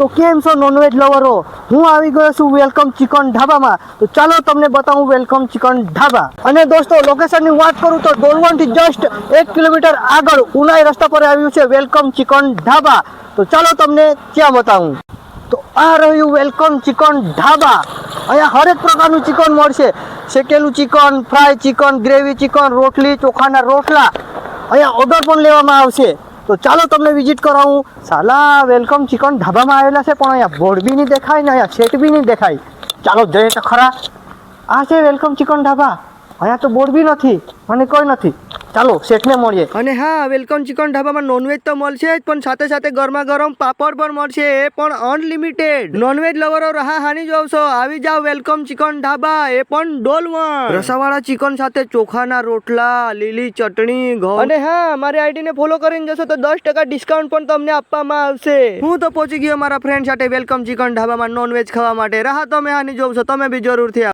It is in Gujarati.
તો કેમ છો નોનવેજ લવરો? હું આવી ગયો છું વેલકમ ચિકન ઢાબામાં. તો ચાલો તમને બતાવું વેલકમ ચિકન ઢાબા. અને દોસ્તો લોકેશનની વાત કરું તો ડોલવણથી જસ્ટ 1 કિલોમીટર આગળ ઉનાઈ રસ્તા પર આવ્યું છે વેલકમ ચિકન ઢાબા. તો ચાલો તમને ત્યાં બતાવું. તો આ રહ્યું વેલકમ ચિકન ઢાબા. અહીંયા હરેક પ્રકારનું ચિકન મળશે. શેકેલું chicken, fry chicken, gravy chicken, રોટલી, ચોખાના રોટલા. અહીંયા ઓર્ડર પણ લેવામાં આવશે. તો ચાલો તમને વિઝિટ કરાવું. સાલા વેલકમ ચિકન ઢાબામાં આવેલા છે પણ અહીંયા બોર્ડ બી નહીં દેખાય ને અહીંયા સેટ બી નહીં દેખાય. ચાલો જઈએ તો ખરા. આ છે વેલકમ ચિકન ઢાબા. અહીંયા તો બોર્ડ બી નથી અને કોઈ નથી. ચાલો સેટને મળીએ. અને હા, વેલકમ ચિકન ઢાબામાં નોનવેજ તો મળશે જ પણ સાથે સાથે ગરમા ગરમ પાપડ પણ મળશે, એ પણ અનલિમિટેડ. નોનવેજ લવરો રહા હાની જોવશો, આવી જાવ વેલકમ ચિકન ઢાબા, એ પણ ડોલવણ. રસાવાળા ચિકન સાથે ચોખાના રોટલા, લીલી ચટણી, ઘઉં. અને હા, મારી આઈડી ને ફોલો કરીને જશો તો 10% ડિસ્કાઉન્ટ પણ તમને આપવામાં આવશે. હું તો પહોંચી ગયો મારા ફ્રેન્ડ સાથે વેલકમ ચિકન ઢાબામાં નોનવેજ ખાવા માટે. રાહ તમે હાની જોવશો, તમે બી જરૂરથી આવો.